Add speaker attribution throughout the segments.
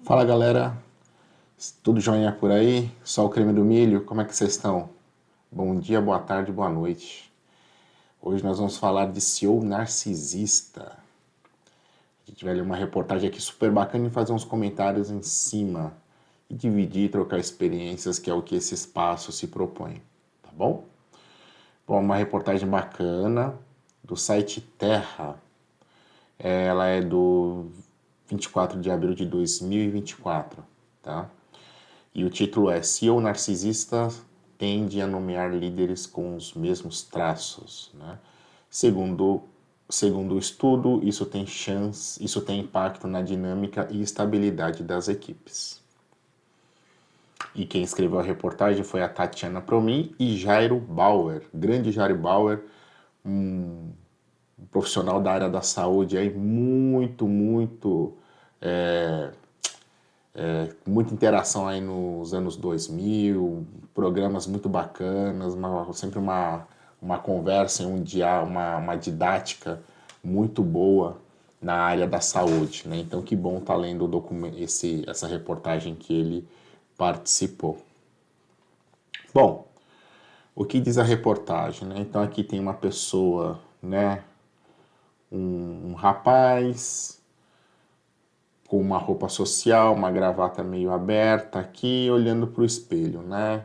Speaker 1: Fala galera, tudo jóia por aí? Só o creme do milho, como é que vocês estão? Bom dia, boa tarde, boa noite. Hoje nós vamos falar de CEO narcisista. A gente vai ler uma reportagem aqui super bacana e fazer uns comentários em cima. E dividir, trocar experiências, que é o que esse espaço se propõe, tá bom? Bom, uma reportagem bacana do site Terra. Ela é do 24 de abril de 2024, tá? E o título é CEO narcisista tende a nomear líderes com os mesmos traços, né? Segundo o estudo, isso tem impacto na dinâmica e estabilidade das equipes. E quem escreveu a reportagem foi a Tatiana Promin e Jairo Bauer, grande Jairo Bauer, um profissional da área da saúde aí muita interação aí nos anos 2000, programas muito bacanas, sempre uma conversa, uma didática muito boa na área da saúde, né? Então que bom estar lendo essa reportagem que ele participou. Bom, o que diz a reportagem, né? Então aqui tem uma pessoa, né? Um rapaz com uma roupa social, uma gravata meio aberta aqui, olhando para o espelho, né?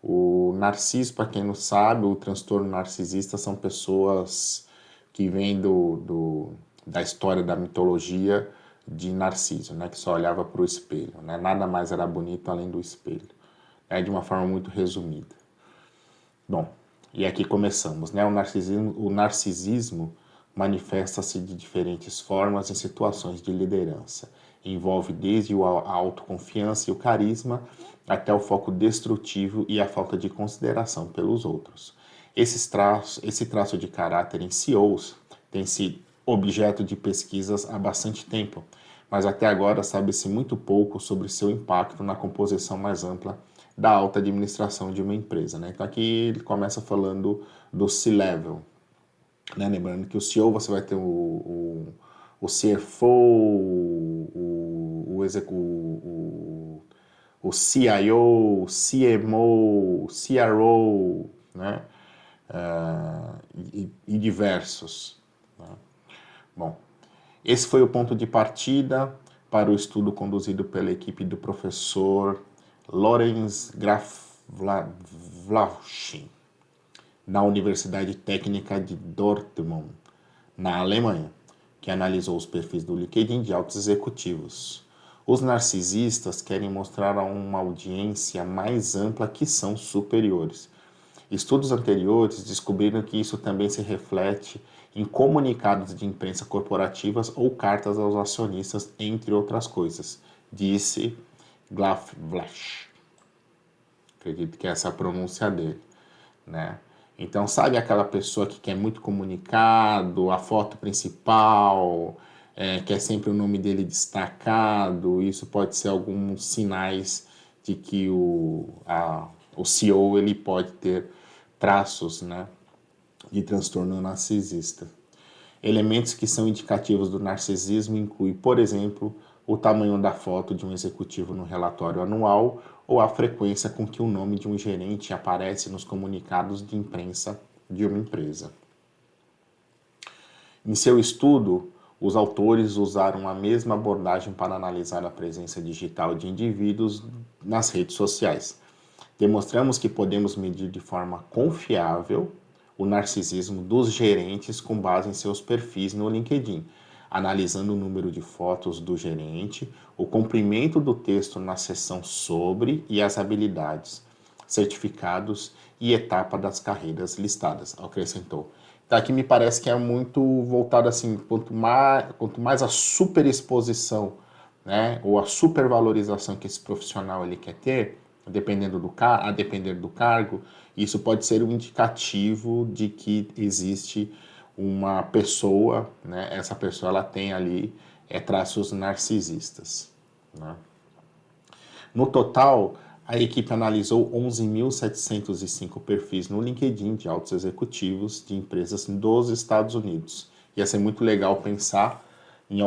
Speaker 1: O narciso, para quem não sabe, o transtorno narcisista são pessoas que vêm da história da mitologia de Narciso, né? Que só olhava para o espelho, né? Nada mais era bonito além do espelho, né? De uma forma muito resumida. Bom, e aqui começamos, né? O narcisismo manifesta-se de diferentes formas em situações de liderança. Envolve desde a autoconfiança e o carisma até o foco destrutivo e a falta de consideração pelos outros. Esse traço de caráter em CEOs tem sido objeto de pesquisas há bastante tempo, mas até agora sabe-se muito pouco sobre seu impacto na composição mais ampla da alta administração de uma empresa, né? Então aqui ele começa falando do C-Level, né? Lembrando que o CEO você vai ter o CFO, o CIO, CMO, CRO, né? E diversos. Né? Bom, esse foi o ponto de partida para o estudo conduzido pela equipe do professor Lorenz Graf Vlauchin, na Universidade Técnica de Dortmund, na Alemanha, que analisou os perfis do LinkedIn de altos executivos. Os narcisistas querem mostrar a uma audiência mais ampla que são superiores. Estudos anteriores descobriram que isso também se reflete em comunicados de imprensa corporativas ou cartas aos acionistas, entre outras coisas, disse Glavlash. Acredito que essa é a pronúncia dele, né? Então, sabe aquela pessoa que quer muito comunicado, a foto principal, quer sempre o nome dele destacado, isso pode ser alguns sinais de que o CEO ele pode ter traços, né, de transtorno narcisista. Elementos que são indicativos do narcisismo incluem, por exemplo, o tamanho da foto de um executivo no relatório anual ou a frequência com que o nome de um gerente aparece nos comunicados de imprensa de uma empresa. Em seu estudo, os autores usaram a mesma abordagem para analisar a presença digital de indivíduos nas redes sociais. Demonstramos que podemos medir de forma confiável o narcisismo dos gerentes com base em seus perfis no LinkedIn, analisando o número de fotos do gerente, o comprimento do texto na seção sobre e as habilidades, certificados e etapa das carreiras listadas, acrescentou. Então aqui me parece que é muito voltado assim, quanto mais a superexposição, né, ou a supervalorização que esse profissional ele quer ter, a depender do cargo, isso pode ser um indicativo de que existe uma pessoa, né, essa pessoa ela tem ali traços narcisistas. Né? No total, a equipe analisou 11.705 perfis no LinkedIn de altos executivos de empresas dos Estados Unidos. Ia ser muito legal pensar em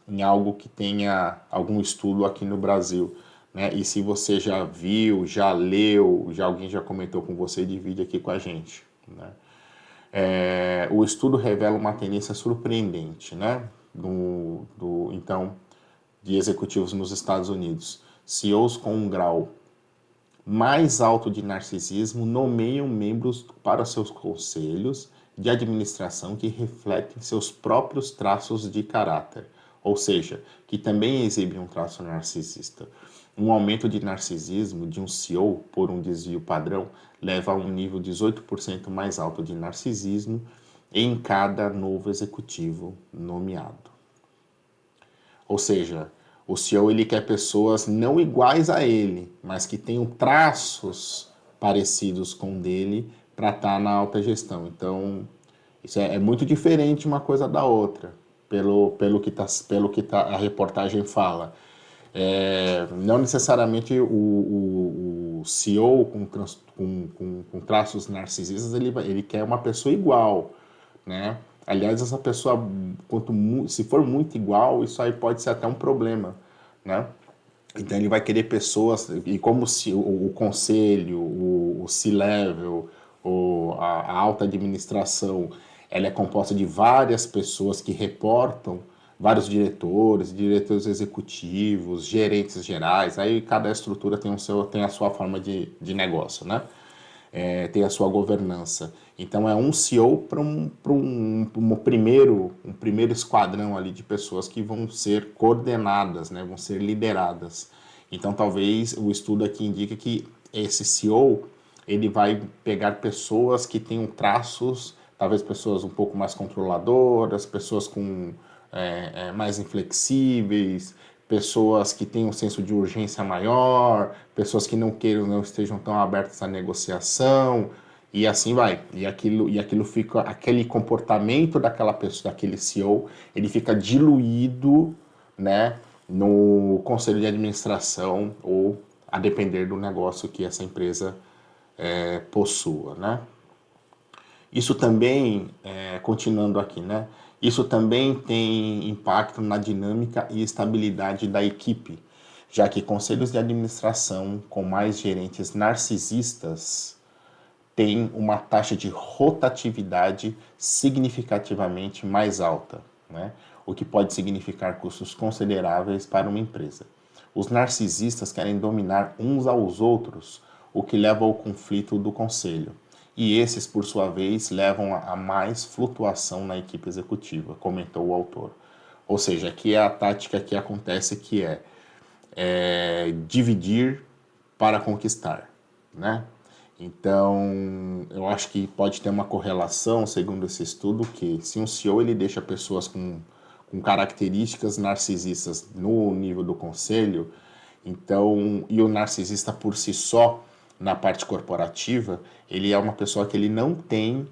Speaker 1: em algo que tenha algum estudo aqui no Brasil, né? E se você já viu, já leu, já alguém já comentou com você, divide aqui com a gente, né? O estudo revela uma tendência surpreendente, né? Então, de executivos nos Estados Unidos. CEOs com um grau mais alto de narcisismo nomeiam membros para seus conselhos de administração que refletem seus próprios traços de caráter, ou seja, que também exibem um traço narcisista. Um aumento de narcisismo de um CEO por um desvio padrão leva a um nível 18% mais alto de narcisismo em cada novo executivo nomeado. Ou seja, o CEO ele quer pessoas não iguais a ele, mas que tenham traços parecidos com o dele para estar na alta gestão. Então, isso é muito diferente uma coisa da outra, pelo que a reportagem fala. Não necessariamente o CEO com traços narcisistas ele quer uma pessoa igual, né? Aliás, essa pessoa, se for muito igual, isso aí pode ser até um problema, né? Então ele vai querer pessoas, e como se o conselho, o C-level, a alta administração, ela é composta de várias pessoas que reportam, vários diretores, diretores executivos, gerentes gerais, aí cada estrutura tem a sua forma de negócio, né? Tem a sua governança. Então é um CEO para um primeiro esquadrão ali de pessoas que vão ser coordenadas, né? Vão ser lideradas. Então talvez o estudo aqui indique que esse CEO ele vai pegar pessoas que tenham traços, talvez pessoas um pouco mais controladoras, pessoas com mais inflexíveis, pessoas que têm um senso de urgência maior, pessoas que não estejam tão abertas à negociação, e assim vai. E aquilo fica, aquele comportamento daquela pessoa, daquele CEO, ele fica diluído, né, no conselho de administração ou a depender do negócio que essa empresa possua, né? Isso também, continuando aqui, né? Isso também tem impacto na dinâmica e estabilidade da equipe, já que conselhos de administração com mais gerentes narcisistas têm uma taxa de rotatividade significativamente mais alta, né? O que pode significar custos consideráveis para uma empresa. Os narcisistas querem dominar uns aos outros, o que leva ao conflito do conselho. E esses, por sua vez, levam a mais flutuação na equipe executiva, comentou o autor. Ou seja, aqui é a tática que acontece que é dividir para conquistar, né? Então, eu acho que pode ter uma correlação, segundo esse estudo, que se um CEO ele deixa pessoas com características narcisistas no nível do conselho, então, e o narcisista por si só, na parte corporativa, ele é uma pessoa que ele não tem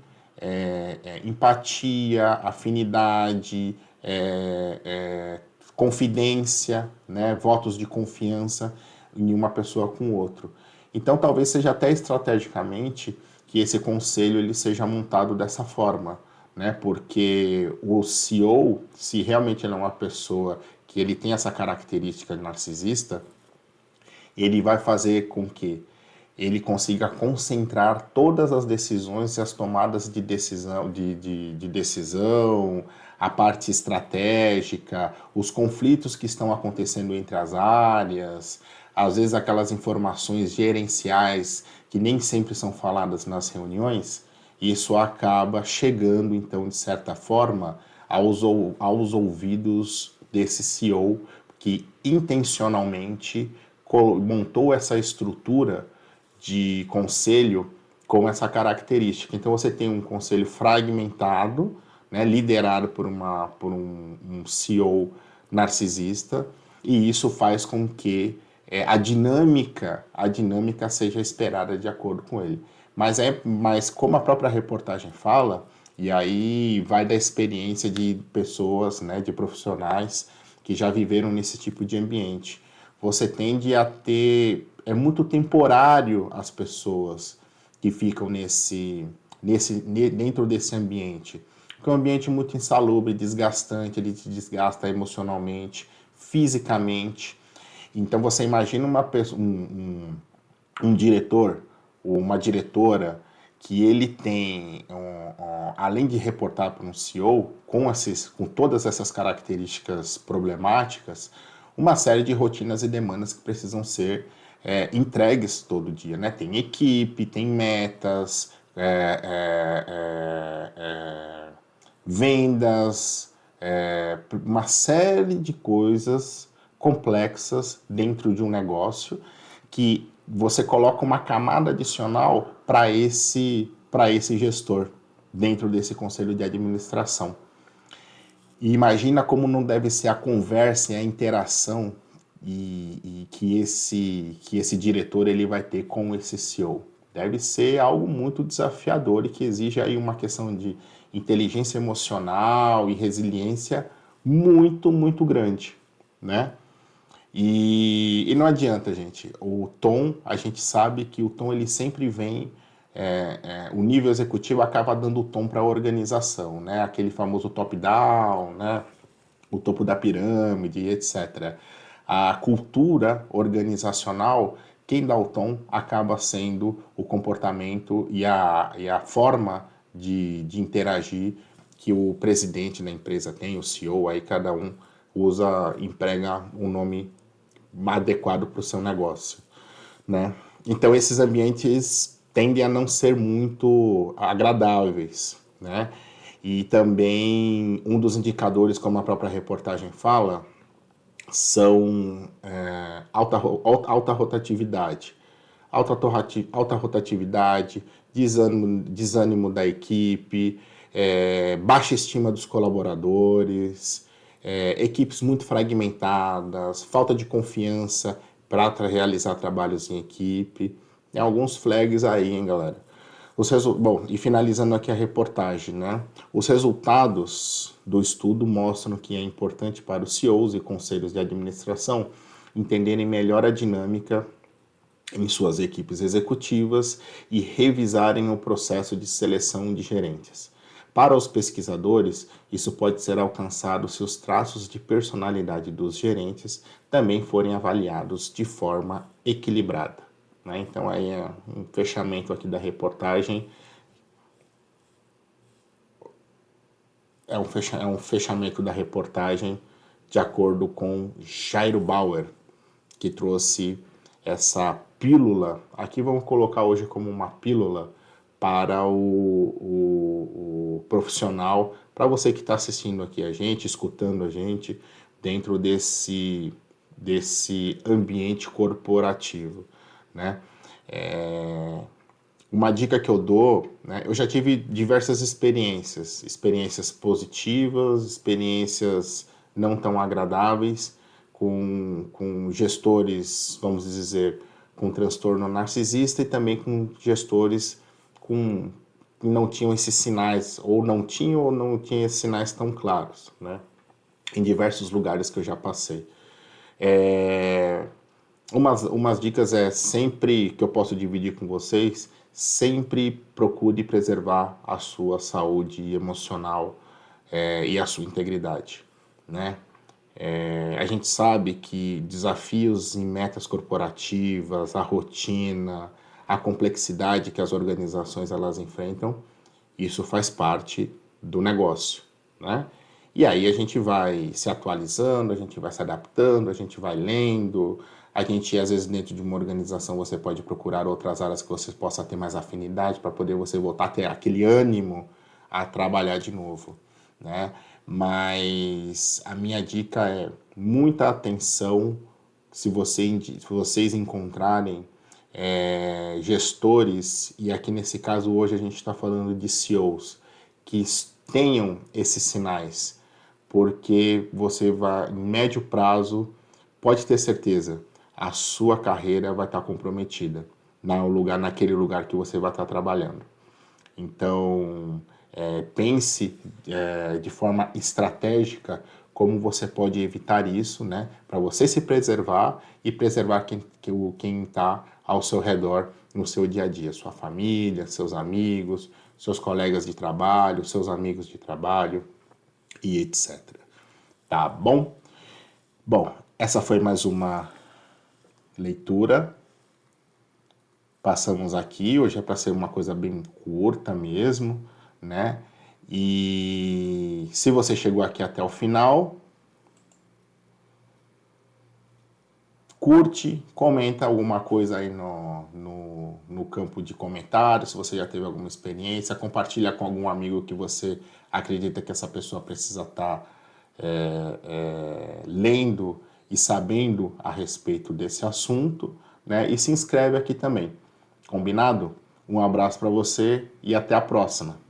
Speaker 1: empatia, afinidade, confidência, né, votos de confiança em uma pessoa com o outro. Então, talvez seja até estrategicamente que esse conselho ele seja montado dessa forma, né? Porque o CEO, se realmente ele é uma pessoa que ele tem essa característica narcisista, ele vai fazer com que ele consiga concentrar todas as decisões e as tomadas de decisão, de decisão, a parte estratégica, os conflitos que estão acontecendo entre as áreas, às vezes aquelas informações gerenciais que nem sempre são faladas nas reuniões, e isso acaba chegando, então, de certa forma, aos ouvidos desse CEO que intencionalmente montou essa estrutura de conselho com essa característica. Então você tem um conselho fragmentado, né, liderado por um CEO narcisista, e isso faz com que a dinâmica seja esperada de acordo com ele. Mas como a própria reportagem fala, e aí vai da experiência de pessoas, né, de profissionais que já viveram nesse tipo de ambiente. Você tende a ter, é muito temporário as pessoas que ficam dentro desse ambiente. porque é um ambiente muito insalubre, desgastante, ele te desgasta emocionalmente, fisicamente. Então você imagina um diretor ou uma diretora que ele tem, além de reportar para um CEO, com todas essas características problemáticas, uma série de rotinas e demandas que precisam ser entregues todo dia, né? Tem equipe, tem metas, vendas, uma série de coisas complexas dentro de um negócio que você coloca uma camada adicional para esse gestor dentro desse conselho de administração. E imagina como não deve ser a conversa e a interação e que esse diretor ele vai ter com esse CEO. Deve ser algo muito desafiador e que exige aí uma questão de inteligência emocional e resiliência muito, muito grande, né? E não adianta, gente. O tom, a gente sabe que o tom ele sempre vem. O nível executivo acaba dando o tom para a organização, né? Aquele famoso top-down, né? O topo da pirâmide, etc. A cultura organizacional, quem dá o tom acaba sendo o comportamento e a forma de interagir que o presidente da empresa tem, o CEO, aí cada um emprega um nome adequado para o seu negócio, né? Então esses ambientes tendem a não ser muito agradáveis, né? E também um dos indicadores, como a própria reportagem fala, são alta rotatividade. Alta rotatividade, desânimo da equipe, baixa estima dos colaboradores, equipes muito fragmentadas, falta de confiança para realizar trabalhos em equipe. Tem alguns flags aí, hein, galera? Bom, e finalizando aqui a reportagem, né? Os resultados do estudo mostram que é importante para os CEOs e conselhos de administração entenderem melhor a dinâmica em suas equipes executivas e revisarem o processo de seleção de gerentes. Para os pesquisadores, isso pode ser alcançado se os traços de personalidade dos gerentes também forem avaliados de forma equilibrada, né? Então, aí é um fechamento aqui da reportagem. É um fechamento da reportagem de acordo com Jairo Bauer, que trouxe essa pílula, aqui vamos colocar hoje como uma pílula para o profissional, para você que está assistindo aqui a gente, escutando a gente, dentro desse ambiente corporativo, né? Uma dica que eu dou, né? Eu já tive diversas experiências positivas, experiências não tão agradáveis, com gestores, vamos dizer, com transtorno narcisista e também com gestores que não tinham esses sinais, ou não tinham esses sinais tão claros, né? Em diversos lugares que eu já passei. Umas dicas sempre que eu posso dividir com vocês, sempre procure preservar a sua saúde emocional e a sua integridade, né? A gente sabe que desafios em metas corporativas, a rotina, a complexidade que as organizações elas enfrentam, isso faz parte do negócio, né? E aí a gente vai se atualizando, a gente vai se adaptando, a gente vai lendo, a gente às vezes dentro de uma organização você pode procurar outras áreas que você possa ter mais afinidade para poder você voltar a ter aquele ânimo a trabalhar de novo, né? Mas a minha dica é muita atenção se vocês encontrarem gestores, e aqui nesse caso hoje a gente está falando de CEOs, que tenham esses sinais, porque você vai, em médio prazo, pode ter certeza, a sua carreira vai estar comprometida naquele lugar que você vai estar trabalhando. Então, pense de forma estratégica como você pode evitar isso, né? Para você se preservar e preservar quem está ao seu redor no seu dia a dia, sua família, seus amigos, seus colegas de trabalho, seus amigos de trabalho e etc. Tá bom? Bom, essa foi mais uma leitura. Passamos aqui, hoje é para ser uma coisa bem curta mesmo, né? E se você chegou aqui até o final, curte, comenta alguma coisa aí no campo de comentários, se você já teve alguma experiência, compartilha com algum amigo que você acredita que essa pessoa precisa estar lendo e sabendo a respeito desse assunto, né? E se inscreve aqui também. Combinado? Um abraço para você e até a próxima.